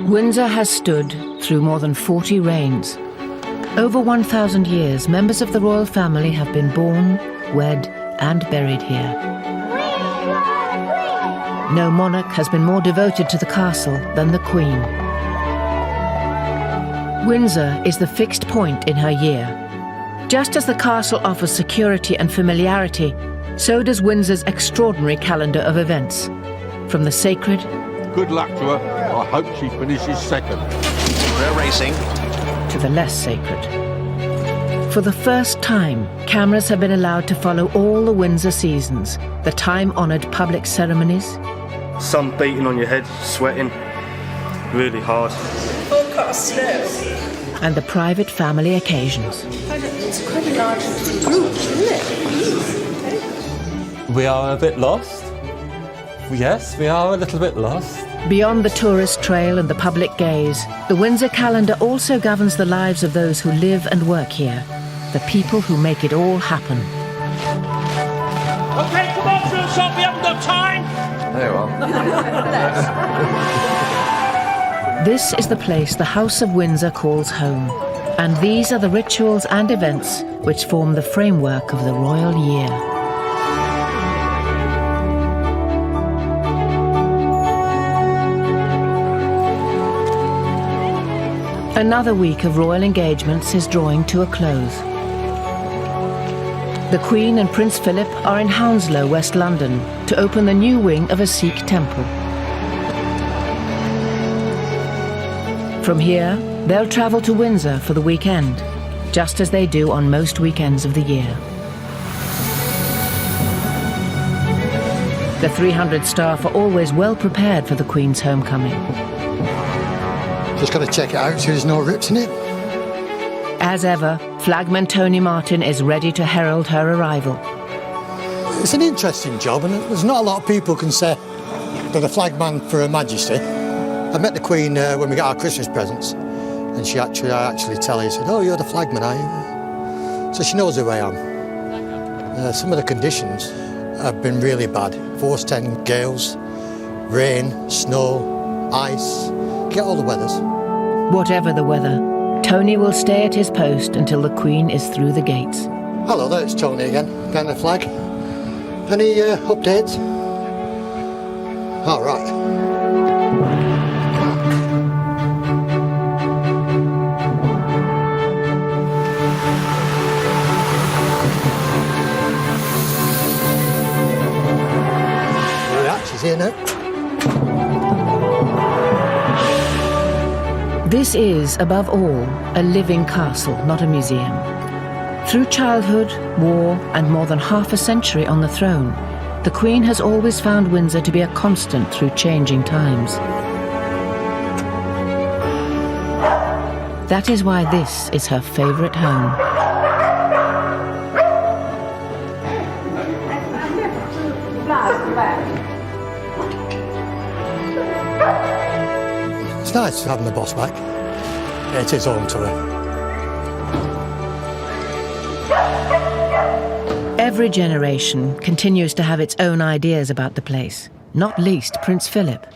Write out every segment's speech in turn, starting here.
Windsor has stood through more than 40 reigns. Over 1,000 years, members of the royal family have been born, wed, and buried here. No monarch has been more devoted to the castle than the Queen. Windsor is the fixed point in her year. Just as the castle offers security and familiarity, so does Windsor's extraordinary calendar of events. From the sacred... Good luck to her. I hope she finishes second. We're racing. ...to the less sacred. For the first time, cameras have been allowed to follow all the Windsor seasons, the time-honoured public ceremonies. Sun beating on your head, sweating, really hard. Forecast snow. And the private family occasions. It's quite a large group, isn't it? We are a bit lost. Yes, we are a little bit lost. Beyond the tourist trail and the public gaze, the Windsor calendar also governs the lives of those who live and work here, the people who make it all happen. OK, come on, Phil, we haven't got time. There you are. This is the place the House of Windsor calls home, and these are the rituals and events which form the framework of the royal year. Another week of royal engagements is drawing to a close. The Queen and Prince Philip are in Hounslow, West London, to open the new wing of a Sikh temple. From here, they'll travel to Windsor for the weekend, just as they do on most weekends of the year. The 300 staff are always well prepared for the Queen's homecoming. Just got to check it out so there's no rips in it. As ever, Flagman Tony Martin is ready to herald her arrival. It's an interesting job, and there's not a lot of people can say they're the flagman for Her Majesty. I met the Queen when we got our Christmas presents, and I actually tell her, she said, "Oh, you're the flagman, are you?" So she knows who I am. Some of the conditions have been really bad. Force 10 gales, rain, snow, ice, get all the weathers. Whatever the weather, Tony will stay at his post until the Queen is through the gates. Hello there, it's Tony again, down the flag. Any updates? All right. Right, she's here now. This is, above all, a living castle, not a museum. Through childhood, war, and more than half a century on the throne, the Queen has always found Windsor to be a constant through changing times. That is why this is her favourite home. It's nice having the boss back. It is home to her. Every generation continues to have its own ideas about the place, not least Prince Philip.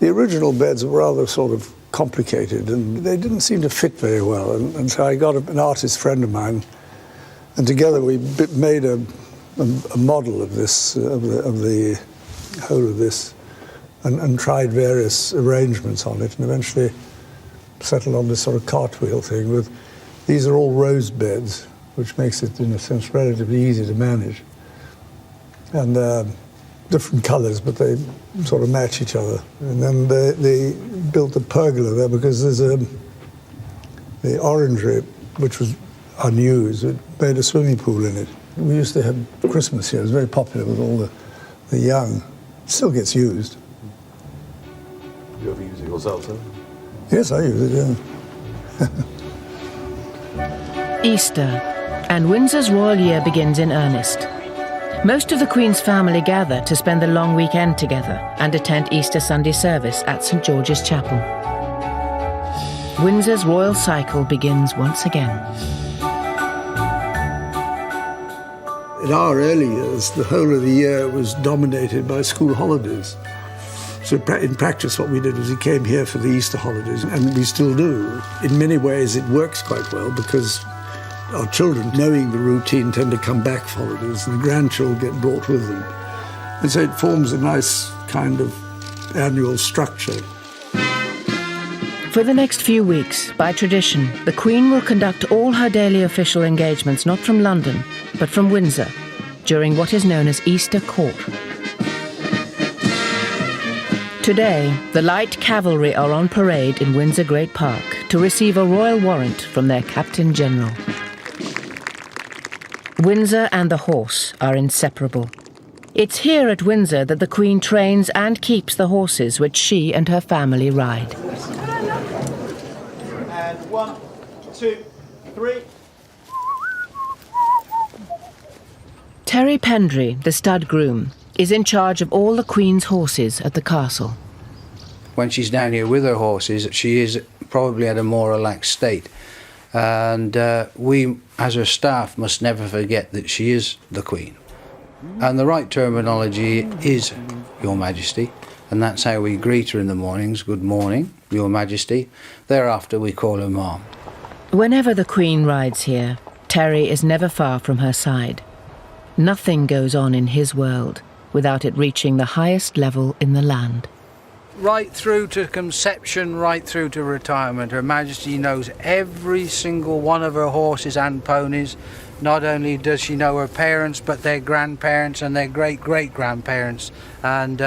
The original beds were rather sort of complicated and they didn't seem to fit very well. And so I got an artist friend of mine, and together we made a model of this, of the whole of this, and tried various arrangements on it, and eventually settled on this sort of cartwheel thing with, these are all rose beds, which makes it, in a sense, relatively easy to manage. And different colours, but they sort of match each other. And then they built a pergola there because there's the orangery, which was unused, it made a swimming pool in it. We used to have Christmas here. It was very popular with all the young. It still gets used. You ever use it yourself, sir? Yes, I use it, yeah. Easter, and Windsor's royal year begins in earnest. Most of the Queen's family gather to spend the long weekend together and attend Easter Sunday service at St George's Chapel. Windsor's royal cycle begins once again. In our early years, the whole of the year was dominated by school holidays. So in practice, what we did was he came here for the Easter holidays, and we still do. In many ways, it works quite well because our children, knowing the routine, tend to come back for holidays, and the grandchildren get brought with them. And so it forms a nice kind of annual structure. For the next few weeks, by tradition, the Queen will conduct all her daily official engagements not from London, but from Windsor, during what is known as Easter Court. Today, the light cavalry are on parade in Windsor Great Park to receive a royal warrant from their Captain General. Windsor and the horse are inseparable. It's here at Windsor that the Queen trains and keeps the horses which she and her family ride. And 1, 2, 3. Terry Pendry, the stud groom, is in charge of all the Queen's horses at the castle. When she's down here with her horses, she is probably at a more relaxed state. And we, as her staff, must never forget that she is the Queen. And the right terminology is Your Majesty, and that's how we greet her in the mornings. Good morning, Your Majesty. Thereafter we call her Mom. Whenever the Queen rides here, Terry is never far from her side. Nothing goes on in his world without it reaching the highest level in the land. Right through to conception, right through to retirement, Her Majesty knows every single one of her horses and ponies. Not only does she know her parents, but their grandparents and their great-great-grandparents. And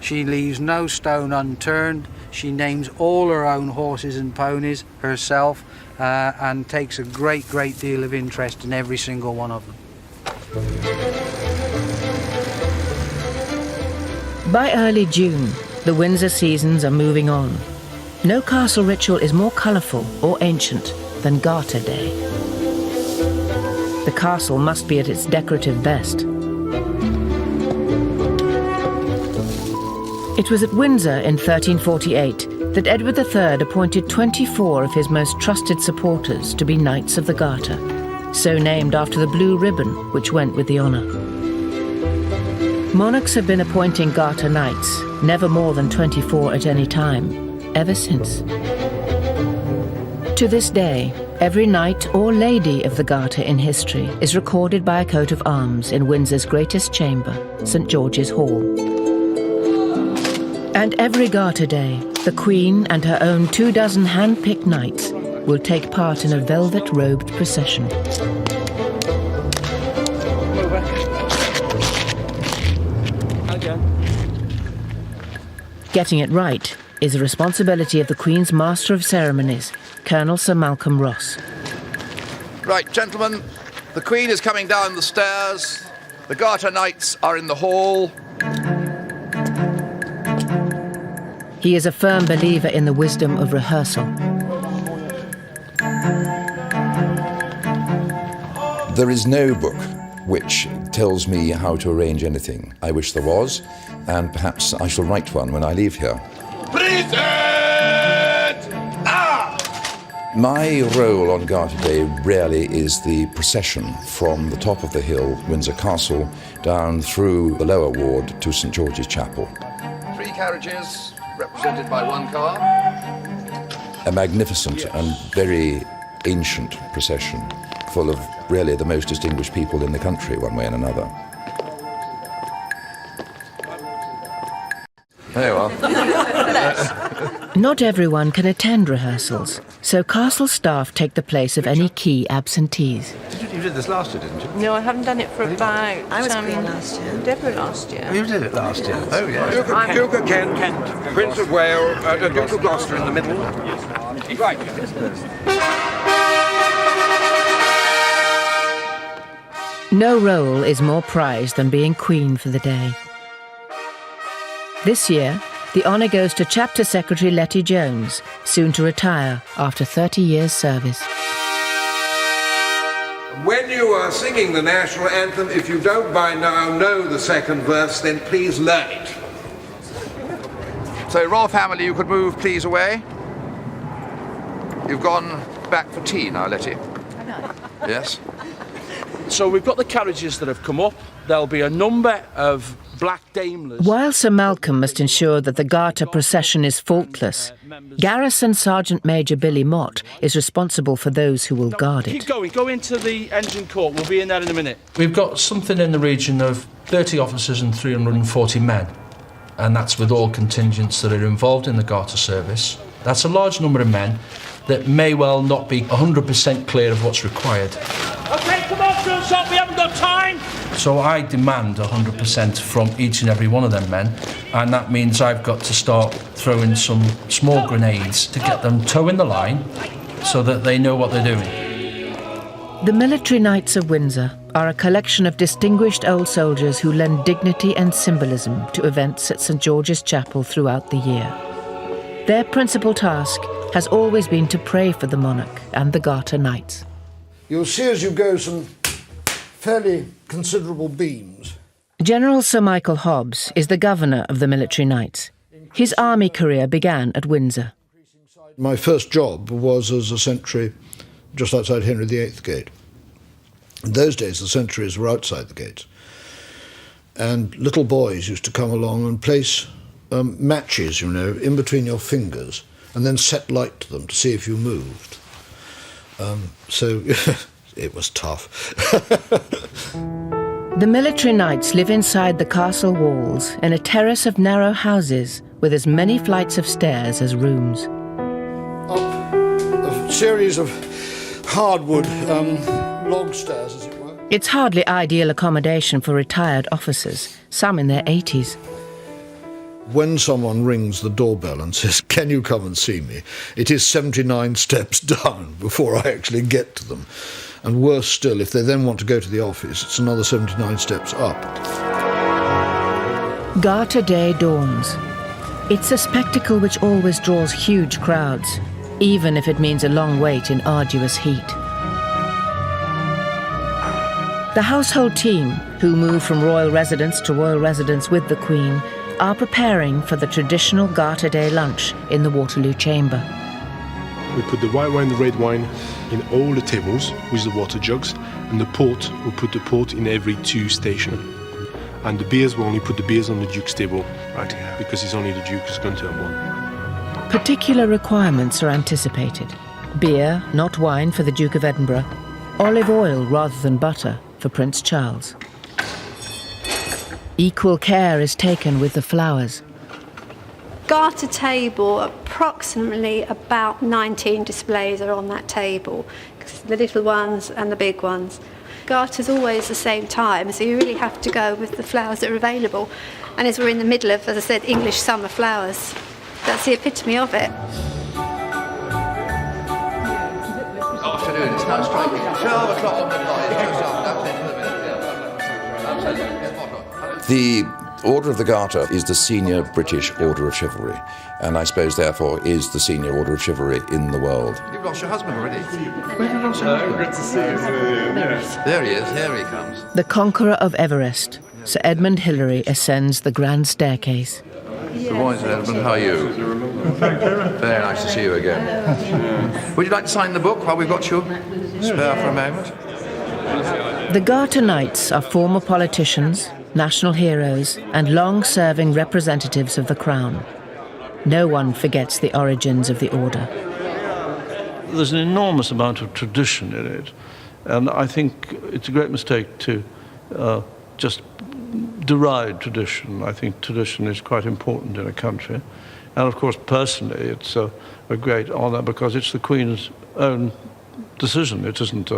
she leaves no stone unturned. She names all her own horses and ponies herself and takes a great deal of interest in every single one of them. By early June, the Windsor seasons are moving on. No castle ritual is more colourful or ancient than Garter Day. The castle must be at its decorative best. It was at Windsor in 1348 that Edward III appointed 24 of his most trusted supporters to be Knights of the Garter, so named after the blue ribbon which went with the honour. Monarchs have been appointing Garter Knights, never more than 24 at any time, ever since. To this day, every knight or lady of the Garter in history is recorded by a coat of arms in Windsor's greatest chamber, St George's Hall. And every Garter Day, the Queen and her own 24 hand-picked knights will take part in a velvet-robed procession. Getting it right is the responsibility of the Queen's Master of Ceremonies, Colonel Sir Malcolm Ross. Right, gentlemen, the Queen is coming down the stairs. The Garter Knights are in the hall. He is a firm believer in the wisdom of rehearsal. There is no book which tells me how to arrange anything. I wish there was, and perhaps I shall write one when I leave here. Present! My role on Garter Day really is the procession from the top of the hill, Windsor Castle, down through the lower ward to St George's Chapel. 3 carriages represented by 1 car. A magnificent and very ancient procession, full of really the most distinguished people in the country, one way and another. There you are. Not everyone can attend rehearsals, so castle staff take the place of any key absentees. You did this last year, didn't you? No, I haven't done it for about... I was Queen last year. Deborah last year. You did it last year. Oh, yeah. Duke of Kent, Prince of Wales, Duke of Gloucester in the middle. Right. No role is more prized than being Queen for the day. This year, the honour goes to Chapter Secretary Letty Jones, soon to retire after 30 years' service. When you are singing the national anthem, if you don't by now know the second verse, then please learn it. So, royal family, you could move, please, away. You've gone back for tea now, Letty. Yes. So we've got the carriages that have come up. There'll be a number of black Daimlers. While Sir Malcolm must ensure that the Garter procession is faultless, Garrison Sergeant Major Billy Mott is responsible for those who will guard Keep it. going. Go into the engine court. We'll be in there in a minute. We've got something in the region of 30 officers and 340 men. And that's with all contingents that are involved in the Garter service. That's a large number of men that may well not be 100% clear of what's required. OK, come on, drill shot, we haven't got time. So I demand 100% from each and every one of them men, and that means I've got to start throwing some small grenades to get them toeing the line so that they know what they're doing. The Military Knights of Windsor are a collection of distinguished old soldiers who lend dignity and symbolism to events at St George's Chapel throughout the year. Their principal task has always been to pray for the monarch and the Garter Knights. You'll see as you go some fairly considerable beams. General Sir Michael Hobbs is the governor of the Military Knights. His army career began at Windsor. My first job was as a sentry just outside Henry VIII Gate. In those days, the sentries were outside the gates. And little boys used to come along and place matches, you know, in between your fingers and then set light to them to see if you moved. So it was tough. The Military Knights live inside the castle walls in a terrace of narrow houses with as many flights of stairs as rooms. Up a series of hardwood log stairs, as it were. It's hardly ideal accommodation for retired officers, some in their 80s. When someone rings the doorbell and says, "Can you come and see me?" it is 79 steps down before I actually get to them. And worse still, if they then want to go to the office, it's another 79 steps up. Garter Day dawns. It's a spectacle which always draws huge crowds, even if it means a long wait in arduous heat. The household team, who move from royal residence to royal residence with the Queen, are preparing for the traditional Garter Day lunch in the Waterloo Chamber. We put the white wine and the red wine in all the tables with the water jugs, and the port, we put the port in every 2 stations. And the beers, we only put the beers on the Duke's table, right here, because it's only the Duke who's going to have one. Particular requirements are anticipated. Beer, not wine, for the Duke of Edinburgh. Olive oil rather than butter for Prince Charles. Equal care is taken with the flowers. Garter table, approximately about 19 displays are on that table, the little ones and the big ones. Garter's always the same time, so you really have to go with the flowers that are available. And as we're in the middle of, as I said, English summer flowers, that's the epitome of it. Afternoon, it's now striking 12 o'clock on the dot. The Order of the Garter is the senior British Order of Chivalry, and I suppose, therefore, is the senior Order of Chivalry in the world. You've lost your husband already? Where have you lost your husband? Good to see you. There he is, here he comes. The conqueror of Everest, Sir Edmund Hillary, ascends the grand staircase. Good morning, Sir Edmund, how are you? Very nice to see you again. Would you like to sign the book while we've got you spare for a moment? The Garter Knights are former politicians, national heroes, and long-serving representatives of the Crown. No one forgets the origins of the order. There's an enormous amount of tradition in it, and I think it's a great mistake to just deride tradition. I think tradition is quite important in a country, and of course, personally, it's a great honour because it's the Queen's own decision. It isn't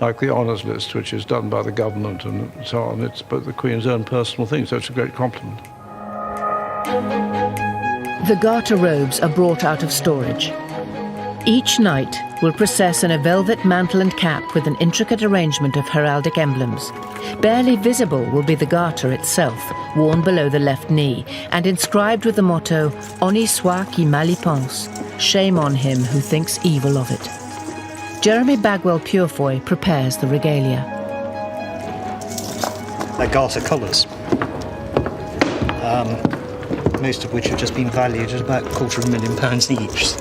like the honours list, which is done by the government and so on. It's but the Queen's own personal thing, so it's a great compliment. The Garter robes are brought out of storage. Each knight will process in a velvet mantle and cap with an intricate arrangement of heraldic emblems. Barely visible will be the garter itself, worn below the left knee, and inscribed with the motto, Honi soit qui mal y pense, shame on him who thinks evil of it. Jeremy Bagwell Purefoy prepares the regalia. They're Garter colours, most of which have just been valued at about £250,000 each.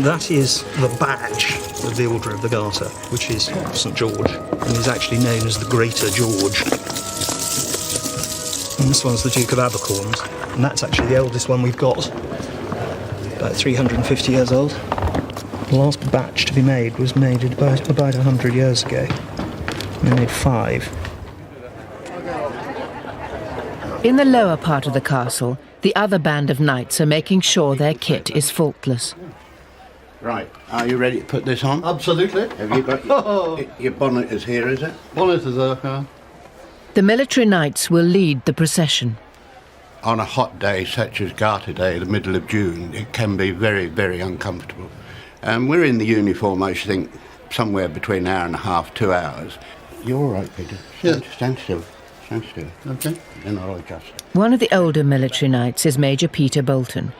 That is the badge of the Order of the Garter, which is St George, and is actually known as the Greater George. And this one's the Duke of Abercorn's, and that's actually the oldest one we've got, about 350 years old. The last batch to be made was made about 100 years ago. They made 5. In the lower part of the castle, the other band of knights are making sure their kit is faultless. Right, are you ready to put this on? Absolutely. Have you got your bonnet is here, is it? Bonnet is there, yeah. The military knights will lead the procession. On a hot day such as Garter Day, the middle of June, it can be very, very uncomfortable. We're in the uniform, I think, somewhere between an hour and a half, 2 hours. You're all right, Peter. Stand still. Stand still. Okay. Then I'll adjust. One of the older military knights is Major Peter Bolton.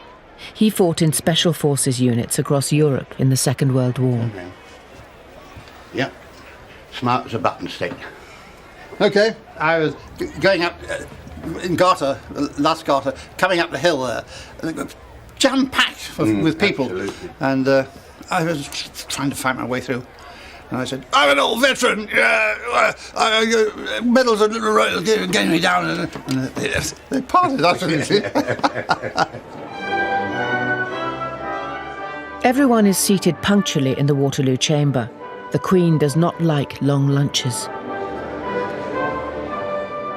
He fought in Special Forces units across Europe in the Second World War. Okay. Yep. Smart as a button stick. Okay, I was going up in Garter, last Garter, coming up the hill there, jam-packed with people. Absolutely. And I was trying to find my way through. And I said, I'm an old veteran, medals are getting me down. And they parted after this. Everyone is seated punctually in the Waterloo chamber. The Queen does not like long lunches.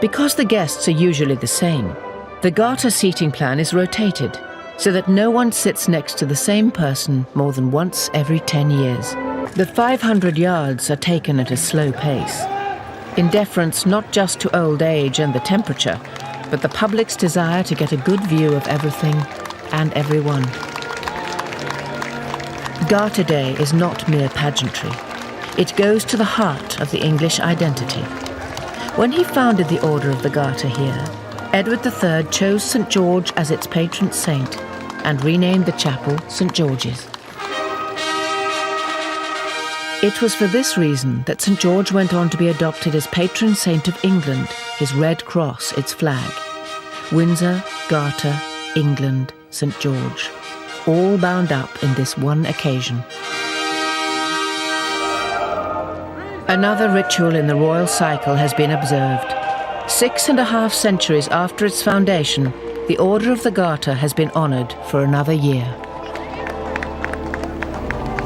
Because the guests are usually the same, the Garter seating plan is rotated so that no one sits next to the same person more than once every 10 years. The 500 yards are taken at a slow pace, in deference not just to old age and the temperature, but the public's desire to get a good view of everything and everyone. Garter Day is not mere pageantry. It goes to the heart of the English identity. When he founded the Order of the Garter here, Edward III chose St. George as its patron saint and renamed the chapel St. George's. It was for this reason that St. George went on to be adopted as patron saint of England, his red cross its flag. Windsor, Garter, England, St. George, all bound up in this one occasion. Another ritual in the royal cycle has been observed. 6.5 centuries after its foundation, the Order of the Garter has been honoured for another year.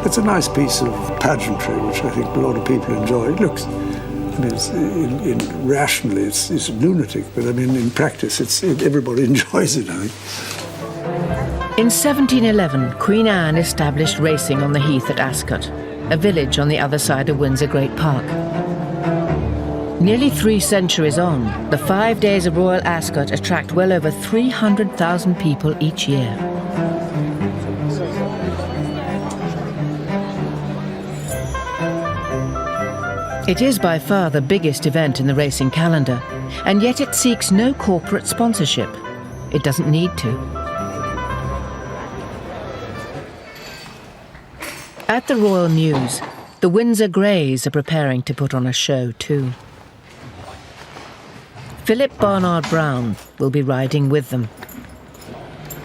It's a nice piece of pageantry, which I think a lot of people enjoy. It looks, I mean, rationally, it's lunatic, but I mean, in practice, everybody enjoys it, I think. In 1711, Queen Anne established racing on the heath at Ascot, a village on the other side of Windsor Great Park. Nearly 3 centuries on, the 5 days of Royal Ascot attract well over 300,000 people each year. It is by far the biggest event in the racing calendar, and yet it seeks no corporate sponsorship. It doesn't need to. At the Royal Mews, the Windsor Greys are preparing to put on a show too. Philip Barnard Brown will be riding with them.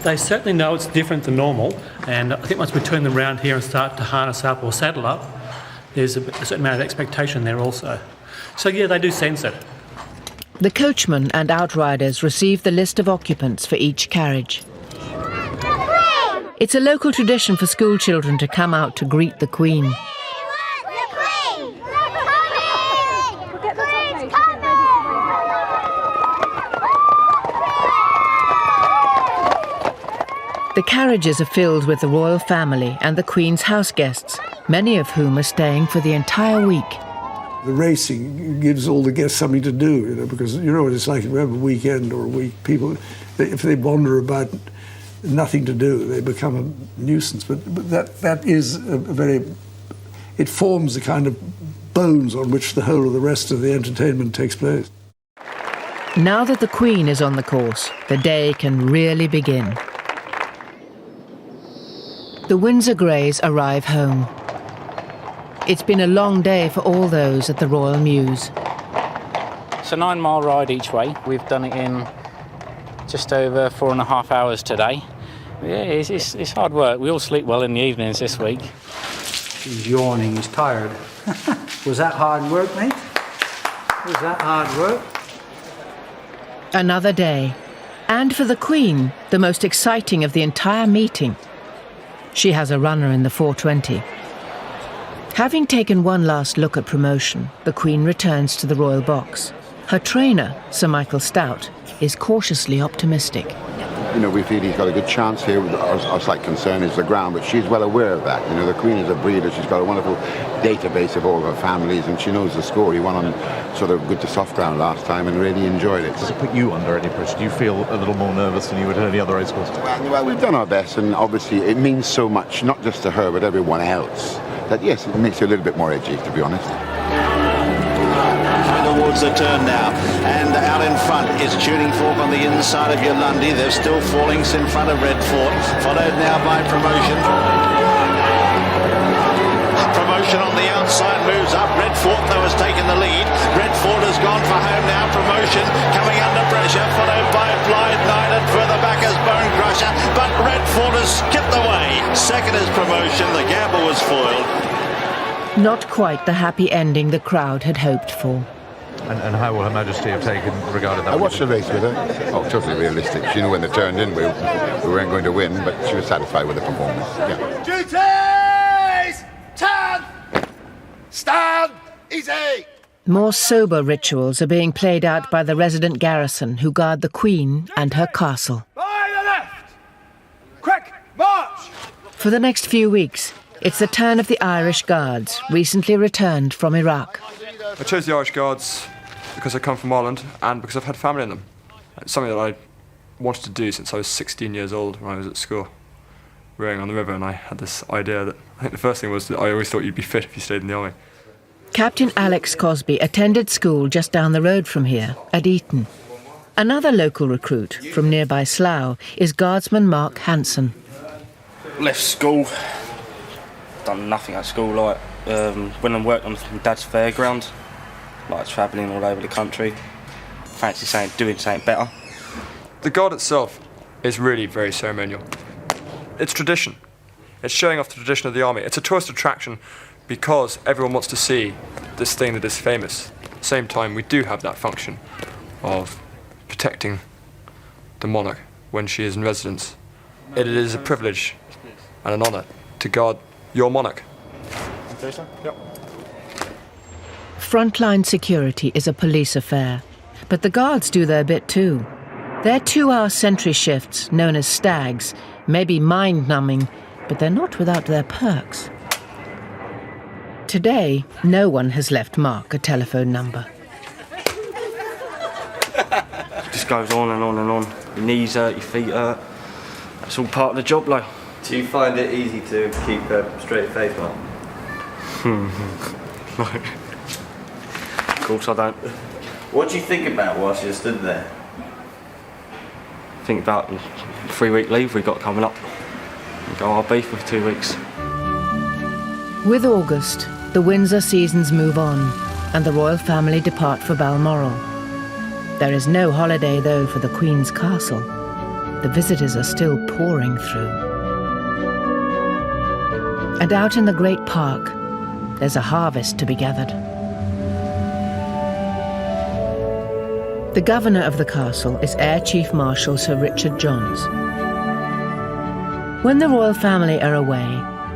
They certainly know it's different than normal, and I think once we turn them around here and start to harness up or saddle up, there's a certain amount of expectation there also. So yeah, they do sense it. The coachman and outriders receive the list of occupants for each carriage. It's a local tradition for school children to come out to greet the Queen. The carriages are filled with the royal family and the Queen's house guests, many of whom are staying for the entire week. The racing gives all the guests something to do, because you know what it's like if you have a weekend or a week. People, if they wander about, nothing to do, they become a nuisance. But that is a very, it forms the kind of bones on which the whole of the rest of the entertainment takes place. Now that the Queen is on the course, the day can really begin. The Windsor Greys arrive home. It's been a long day for all those at the Royal Mews. It's a 9-mile ride each way. We've done it in just over 4.5 hours today. Yeah, it's hard work. We all sleep well in the evenings this week. He's yawning, he's tired. Was that hard work, mate? Was that hard work? Another day. And for the Queen, the most exciting of the entire meeting. She has a runner in the 420. Having taken one last look at promotion, the Queen returns to the royal box. Her trainer, Sir Michael Stout, is cautiously optimistic. You know, we feel he's got a good chance here. Our slight concern is the ground, but she's well aware of that. You know, the Queen is a breeder. She's got a wonderful database of all her families, and she knows the score. He won on sort of good to soft ground last time and really enjoyed it. Does it put you under any pressure? Do you feel a little more nervous than you would at any other race course? Well, we've done our best, and obviously it means so much, not just to her, but everyone else, that yes, it makes you a little bit more edgy, to be honest. Towards the turn now, and out in front is Tuning Fork on the inside of Yolandi. They're still falling in front of Redfort, followed now by Promotion. Promotion on the outside moves up. Redfort though has taken the lead. Redfort has gone for home now. Promotion coming under pressure, followed by Blythe Knight, and further back is Bone Crusher, but Redfort has skipped away. Second is Promotion. The gamble was foiled. Not quite the happy ending the crowd had hoped for. And how will Her Majesty have regarded that? I watched the race with her. Oh, totally realistic. She knew when they turned in we weren't going to win, but she was satisfied with the performance. Yeah. Duties! Turn! Stand! Easy! More sober rituals are being played out by the resident garrison who guard the Queen and her castle. By the left! Quick, march! For the next few weeks, it's the turn of the Irish Guards, recently returned from Iraq. I chose the Irish Guards because I come from Ireland and because I've had family in them. It's something that I wanted to do since I was 16 years old when I was at school, rowing on the river, and I had this idea that, I think the first thing was that I always thought you'd be fit if you stayed in the army. Captain Alex Cosby attended school just down the road from here, at Eton. Another local recruit from nearby Slough is Guardsman Mark Hansen. Left school, done nothing at school, like went and worked on my dad's fairground, like travelling all over the country. Fancy doing something better. The Guard itself is really very ceremonial. It's tradition. It's showing off the tradition of the army. It's a tourist attraction because everyone wants to see this thing that is famous. At the same time, we do have that function of protecting the monarch when she is in residence. It is a privilege and an honour to guard your monarch. Frontline security is a police affair, but the guards do their bit too. Their 2-hour sentry shifts, known as stags, may be mind-numbing, but they're not without their perks. Today, no one has left Mark a telephone number. It just goes on and on and on. Your knees hurt, your feet hurt. It's all part of the job, like. Do you find it easy to keep a straight face, Mark? Of course I don't. What do you think about whilst you stood there? Think about the 3-week leave we got coming up. We go RB for 2 weeks. With August, the Windsor seasons move on, and the royal family depart for Balmoral. There is no holiday, though, for the Queen's castle. The visitors are still pouring through. And out in the great park, there's a harvest to be gathered. The governor of the castle is Air Chief Marshal Sir Richard Johns. When the royal family are away,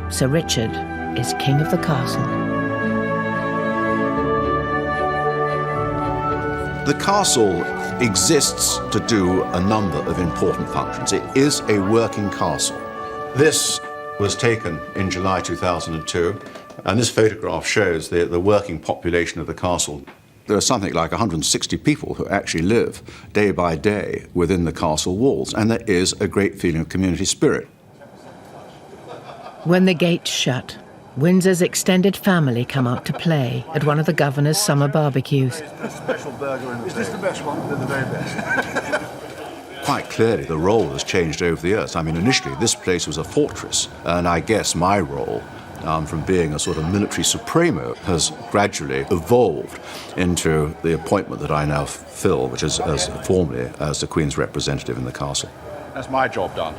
Sir Richard is king of the castle. The castle exists to do a number of important functions. It is a working castle. This was taken in July 2002, and this photograph shows the working population of the castle. There are something like 160 people who actually live day by day within the castle walls, and there is a great feeling of community spirit. When the gates shut, Windsor's extended family come out to play at one of the governor's summer barbecues. Is this the best one? They're the very best. Quite clearly, the role has changed over the years. I mean, initially, this place was a fortress, and I guess my role, from being a sort of military supremo, has gradually evolved into the appointment that I now fill, which is formally as the Queen's representative in the castle. That's my job done.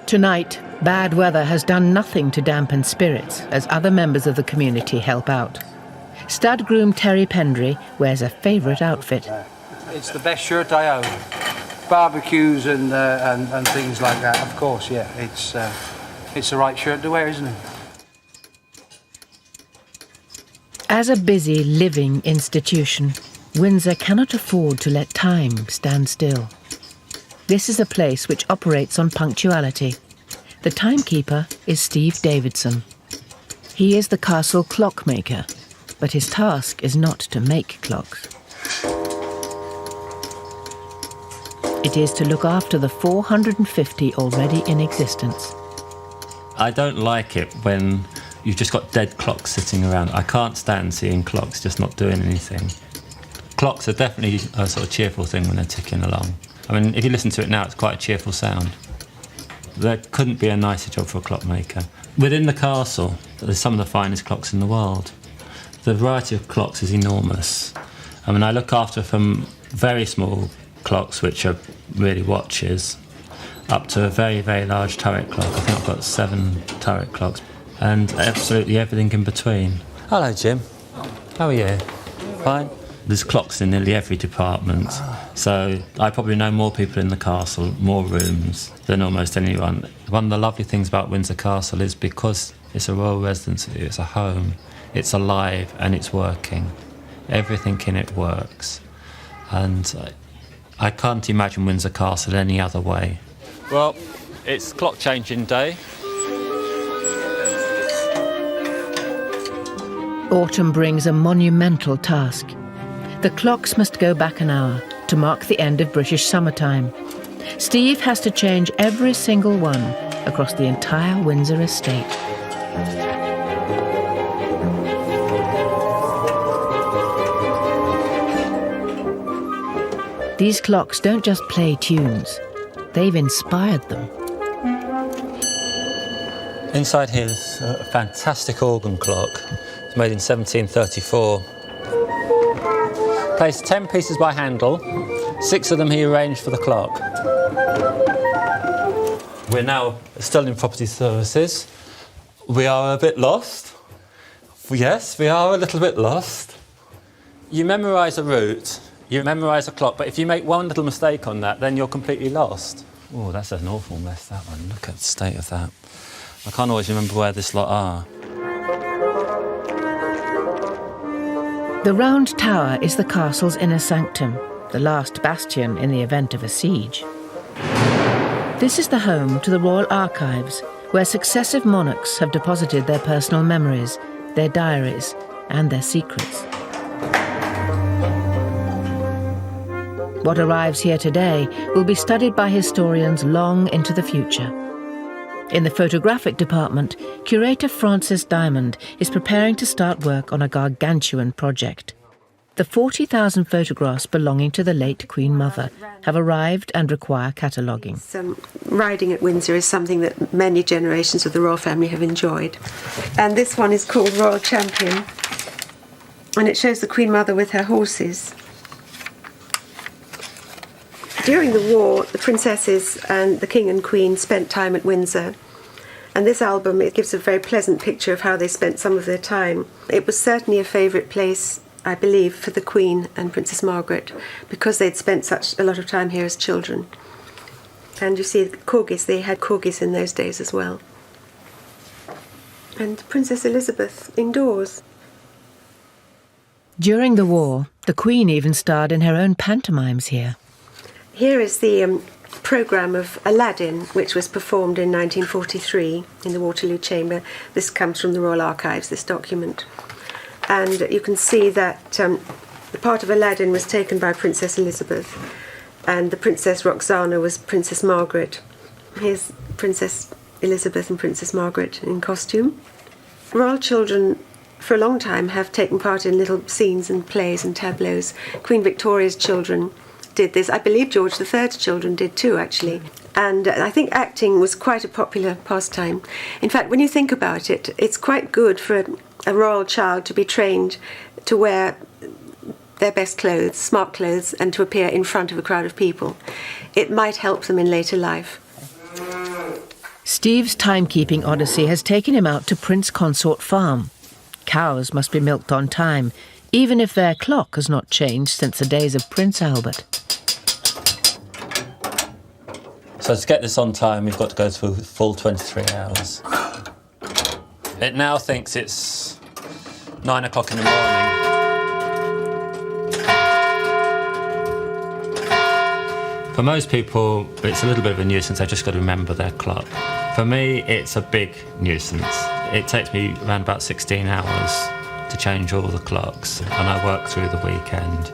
Tonight, bad weather has done nothing to dampen spirits as other members of the community help out. Stud groom Terry Pendry wears a favourite outfit. It's the best shirt I own. Barbecues and things like that, of course, yeah. It's the right shirt to wear, isn't it? As a busy, living institution, Windsor cannot afford to let time stand still. This is a place which operates on punctuality. The timekeeper is Steve Davidson. He is the castle clockmaker, but his task is not to make clocks. It is to look after the 450 already in existence. I don't like it when you've just got dead clocks sitting around. I can't stand seeing clocks just not doing anything. Clocks are definitely a sort of cheerful thing when they're ticking along. I mean, if you listen to it now, it's quite a cheerful sound. There couldn't be a nicer job for a clockmaker. Within the castle, there's some of the finest clocks in the world. The variety of clocks is enormous. I mean, I look after from very small clocks, which are really watches, up to a very, very large turret clock. I think I've got 7 turret clocks, and absolutely everything in between. Hello, Jim. How are you? Fine. There's clocks in nearly every department, so I probably know more people in the castle, more rooms, than almost anyone. One of the lovely things about Windsor Castle is because it's a royal residency, it's a home, it's alive and it's working. Everything in it works. And I can't imagine Windsor Castle any other way. Well, it's clock changing day. Autumn brings a monumental task. The clocks must go back an hour to mark the end of British summertime. Steve has to change every single one across the entire Windsor estate. These clocks don't just play tunes, they've inspired them. Inside here is a fantastic organ clock. It's made in 1734. Plays 10 pieces by Handel, 6 of them he arranged for the clock. We're now still in property services. We are a bit lost. Yes, we are a little bit lost. You memorise a route, you memorise a clock, but if you make one little mistake on that, then you're completely lost. Oh, that's an awful mess, that one. Look at the state of that. I can't always remember where this lot are. The Round Tower is the castle's inner sanctum, the last bastion in the event of a siege. This is the home to the Royal Archives, where successive monarchs have deposited their personal memories, their diaries, and their secrets. What arrives here today will be studied by historians long into the future. In the photographic department, curator Francis Diamond is preparing to start work on a gargantuan project. The 40,000 photographs belonging to the late Queen Mother have arrived and require cataloguing. Riding at Windsor is something that many generations of the royal family have enjoyed. And this one is called Royal Champion. And it shows the Queen Mother with her horses. During the war, the princesses and the King and Queen spent time at Windsor. And this album, it gives a very pleasant picture of how they spent some of their time. It was certainly a favourite place, I believe, for the Queen and Princess Margaret, because they'd spent such a lot of time here as children. And you see corgis, they had corgis in those days as well. And Princess Elizabeth indoors. During the war, the Queen even starred in her own pantomimes here. Here is the programme of Aladdin, which was performed in 1943 in the Waterloo Chamber. This comes from the Royal Archives, this document. And you can see that the part of Aladdin was taken by Princess Elizabeth, and the Princess Roxana was Princess Margaret. Here's Princess Elizabeth and Princess Margaret in costume. Royal children for a long time have taken part in little scenes and plays and tableaux. Queen Victoria's children did this. I believe George III's children did too, actually. And I think acting was quite a popular pastime. In fact, when you think about it, it's quite good for a royal child to be trained to wear their best clothes, smart clothes, and to appear in front of a crowd of people. It might help them in later life. Steve's timekeeping odyssey has taken him out to Prince Consort Farm. Cows must be milked on time, even if their clock has not changed since the days of Prince Albert. So to get this on time, we've got to go through a full 23 hours. It now thinks it's 9 o'clock in the morning. For most people, it's a little bit of a nuisance. They've just got to remember their clock. For me, it's a big nuisance. It takes me around about 16 hours to change all the clocks, and I work through the weekend.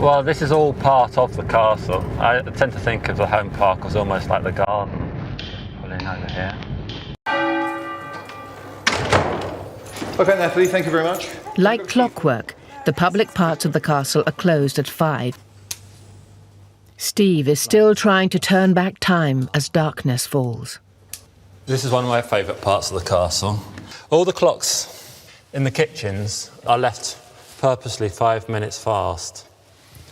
Well, this is all part of the castle. I tend to think of the home park as almost like the garden. Pulling over here. OK, Natalie, thank you very much. Like clockwork, the public parts of the castle are closed at 5. Steve is still trying to turn back time as darkness falls. This is one of my favourite parts of the castle. All the clocks in the kitchens are left purposely 5 minutes fast.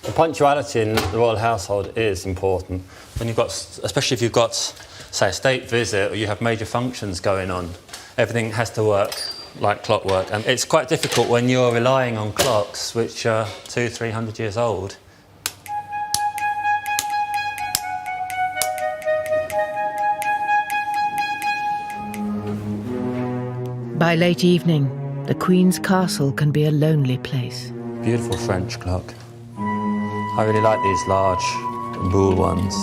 The punctuality in the royal household is important. When you've got, especially if you've got, say, a state visit or you have major functions going on, everything has to work like clockwork. And it's quite difficult when you're relying on clocks which are 200-300 years old. By late evening, the Queen's castle can be a lonely place. Beautiful French clock. I really like these large boule ones.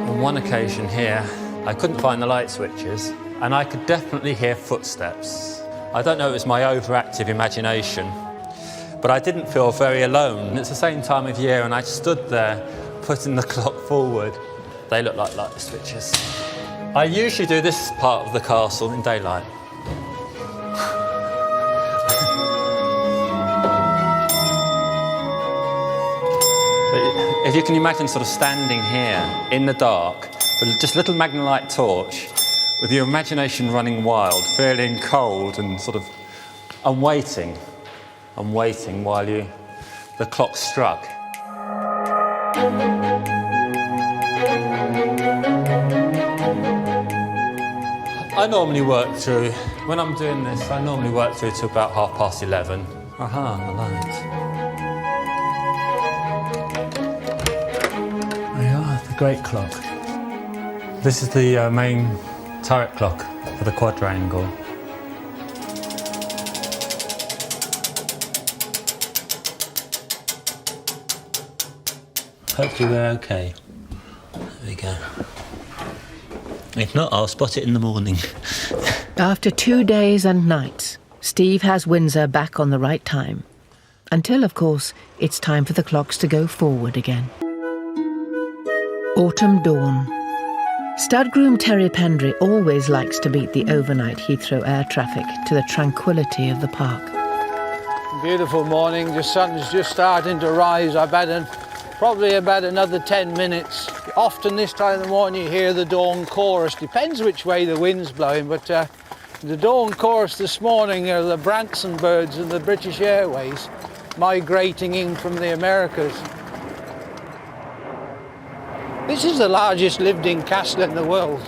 On one occasion here, I couldn't find the light switches, and I could definitely hear footsteps. I don't know if it was my overactive imagination, but I didn't feel very alone. It's the same time of year, and I stood there putting the clock forward. They look like light switches. I usually do this part of the castle in daylight. If you can imagine sort of standing here in the dark with just a little Magnalite torch, with your imagination running wild, feeling cold and sort of, and waiting while the clock struck. I normally work through, when I'm doing this, I normally work through to about 11:30. Aha, the light. There you are, the great clock. This is the main turret clock for the quadrangle. Hopefully we're okay. There we go. If not, I'll spot it in the morning. After 2 days and nights, Steve has Windsor back on the right time. Until, of course, it's time for the clocks to go forward again. Autumn dawn. Stud groom Terry Pendry always likes to beat the overnight Heathrow air traffic to the tranquility of the park. Beautiful morning, the sun's just starting to rise. I've had probably about another 10 minutes. Often this time of the morning you hear the dawn chorus. Depends which way the wind's blowing, but the dawn chorus this morning are the Branson birds and the British Airways migrating in from the Americas. This is the largest lived-in castle in the world.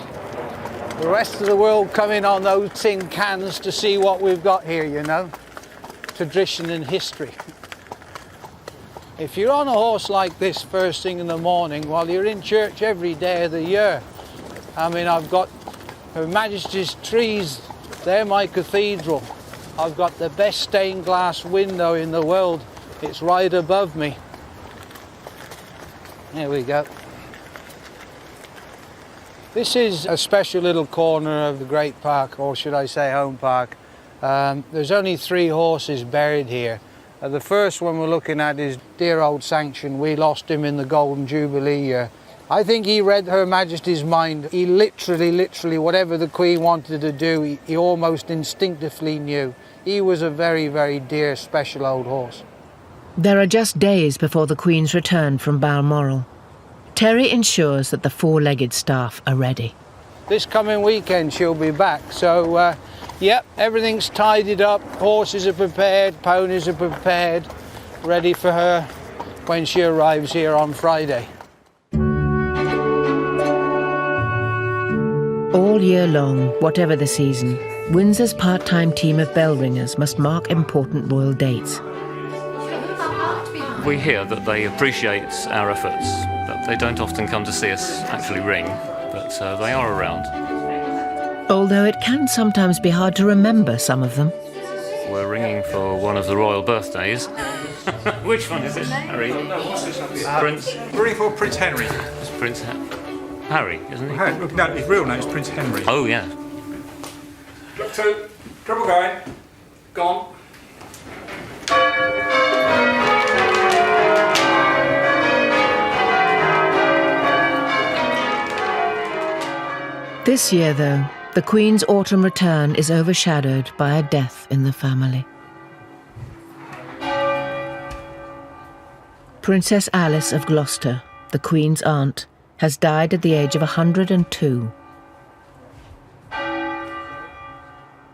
The rest of the world come in on those tin cans to see what we've got here, you know. Tradition and history. If you're on a horse like this first thing in the morning, while you're in church every day of the year, I mean, I've got Her Majesty's trees, they're my cathedral. I've got the best stained glass window in the world. It's right above me. There we go. This is a special little corner of the Great Park, or should I say Home Park. There's only 3 horses buried here. The first one we're looking at is dear old Sanction. We lost him in the Golden Jubilee year. I think he read Her Majesty's mind. He literally, whatever the Queen wanted to do, he almost instinctively knew. He was a very, very dear, special old horse. There are just days before the Queen's return from Balmoral. Terry ensures that the 4-legged staff are ready. This coming weekend she'll be back, so yep, everything's tidied up, horses are prepared, ponies are prepared, ready for her when she arrives here on Friday. All year long, whatever the season, Windsor's part-time team of bell ringers must mark important royal dates. We hear that they appreciate our efforts, but they don't often come to see us actually ring, but they are around. Although it can sometimes be hard to remember some of them. We're ringing for one of the royal birthdays. Which one is it, Harry? Prince? We're ringing for Prince Henry. It's Prince Harry, isn't he? No, his real name is Prince Henry. Oh, yeah. Drop 2. Trouble going. Gone. This year, though, the Queen's autumn return is overshadowed by a death in the family. Princess Alice of Gloucester, the Queen's aunt, has died at the age of 102.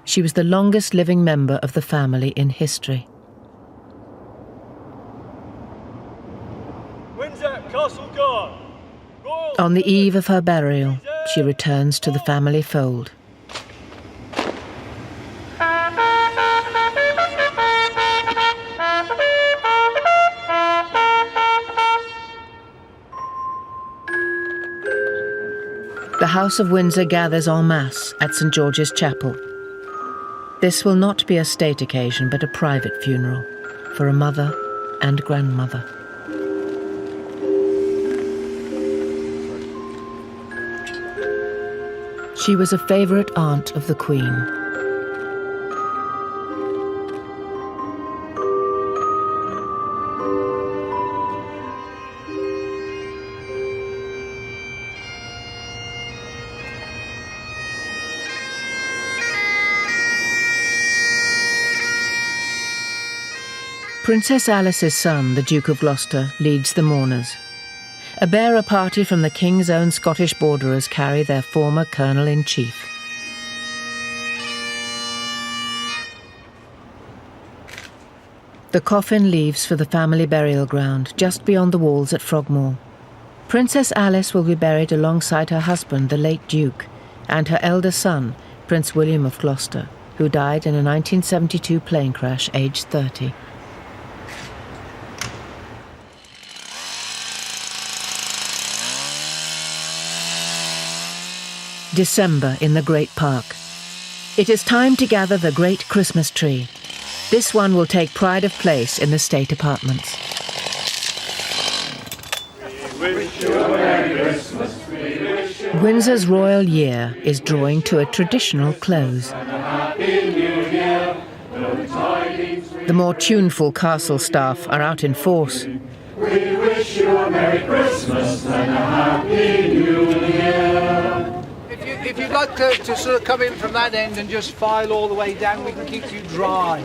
She was the longest living member of the family in history. Windsor Castle Guard. On the eve of her burial, she returns to the family fold. The House of Windsor gathers en masse at St George's Chapel. This will not be a state occasion, but a private funeral for a mother and grandmother. She was a favourite aunt of the Queen. Princess Alice's son, the Duke of Gloucester, leads the mourners. A bearer party from the King's own Scottish borderers carry their former Colonel-in-Chief. The coffin leaves for the family burial ground just beyond the walls at Frogmore. Princess Alice will be buried alongside her husband, the late Duke, and her elder son, Prince William of Gloucester, who died in a 1972 plane crash aged 30. December in the Great Park. It is time to gather the great Christmas tree. This one will take pride of place in the state apartments. Windsor's royal year is drawing to a traditional close. The more tuneful castle staff are out in force. We wish you a Merry Christmas and a Happy New Year. If you'd like to sort of come in from that end and just file all the way down, we can keep you dry.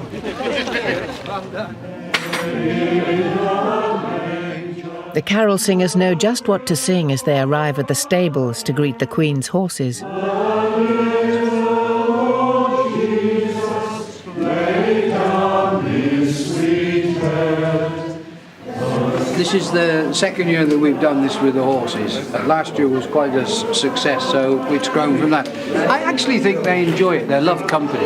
The carol singers know just what to sing as they arrive at the stables to greet the Queen's horses. This is the second year that we've done this with the horses. Last year was quite a success, so it's grown from that. I actually think they enjoy it. They love company.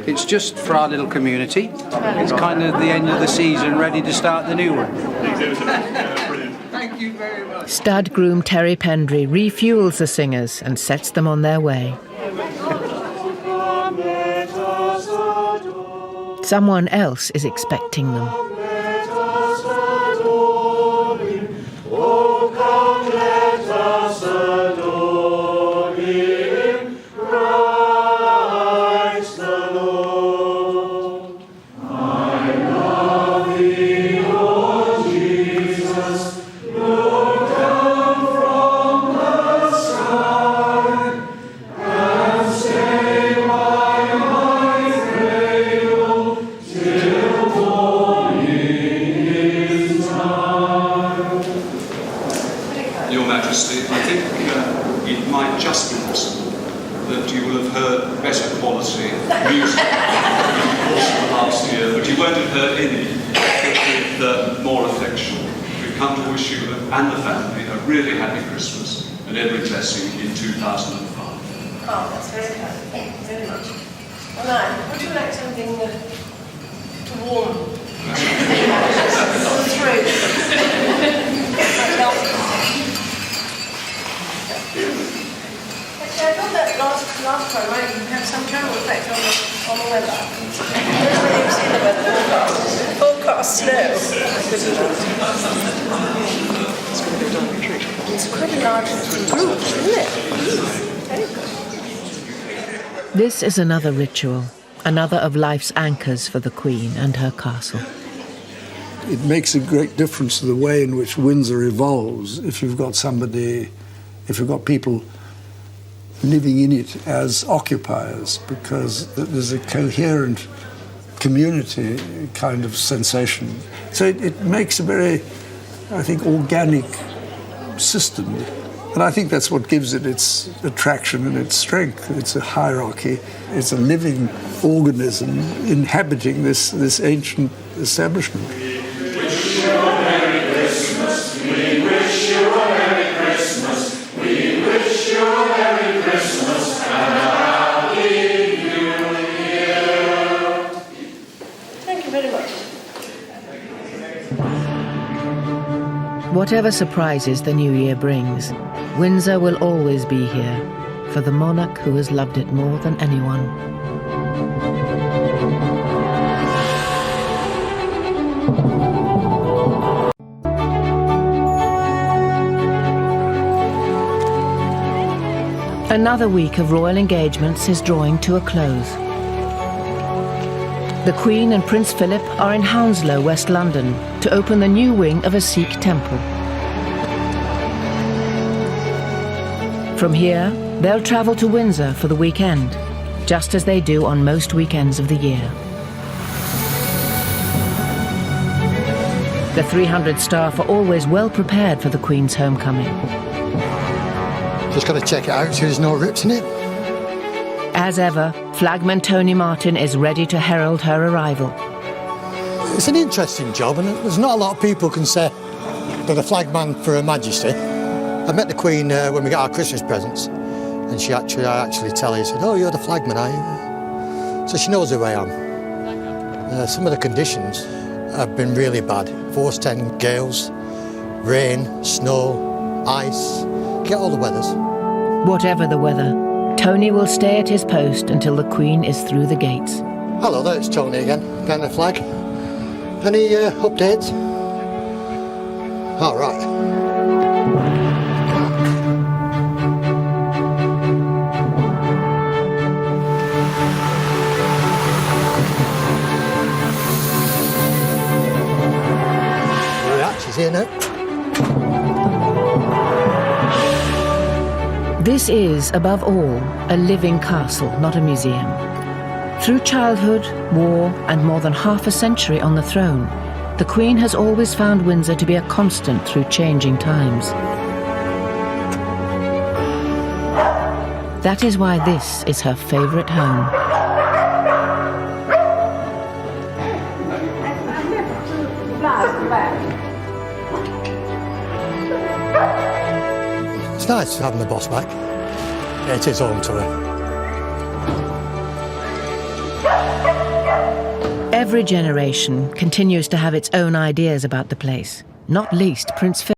It's just for our little community. It's kind of the end of the season, ready to start the new one. Thank you very much. Stud groom Terry Pendry refuels the singers and sets them on their way. Someone else is expecting them. It might just be possible that you will have heard better quality music here, but you won't have heard any with more affection. We've come to wish you and the family a really happy Christmas and every blessing in 2005. Oh, that's very kind. Thank you very much. Well, now, would you like something to warm the throat? Might help. Actually, I thought that last time I had some general effect on the weather. I don't know whether you've seen the weather forecast snow. It's quite a large group, isn't it? Very good. This is another ritual, another of life's anchors for the Queen and her castle. It makes a great difference to the way in which Windsor evolves if you've got people living in it as occupiers, because there's a coherent community kind of sensation. So it makes a very, I think, organic system. And I think that's what gives it its attraction and its strength. It's a hierarchy. It's a living organism inhabiting this ancient establishment. We wish you a Merry Christmas. We wish you a Merry Christmas. We wish you a Merry Christmas and a Happy New Year. Thank you very much. Whatever surprises the new year brings, Windsor will always be here for the monarch who has loved it more than anyone. Another week of royal engagements is drawing to a close. The Queen and Prince Philip are in Hounslow, West London, to open the new wing of a Sikh temple. From here, they'll travel to Windsor for the weekend, just as they do on most weekends of the year. The 300 staff are always well prepared for the Queen's homecoming. Just got to check it out so there's no rips in it. As ever, Flagman Tony Martin is ready to herald her arrival. It's an interesting job, and there's not a lot of people can say they're the flagman for Her Majesty. I met the Queen when we got our Christmas presents, and I actually tell her, said, "Oh, you're the flagman, are you?" So she knows who I am. Some of the conditions have been really bad. Force 10 gales, rain, snow, ice, get all the weathers. Whatever the weather, Tony will stay at his post until the Queen is through the gates. Hello there, it's Tony again, behind the flag. Any updates? All right. She's here now. This is, above all, a living castle, not a museum. Through childhood, war, and more than half a century on the throne, the Queen has always found Windsor to be a constant through changing times. That is why this is her favourite home. It's nice having the boss back. Yeah, it is home to her. Every generation continues to have its own ideas about the place, not least Prince Philip.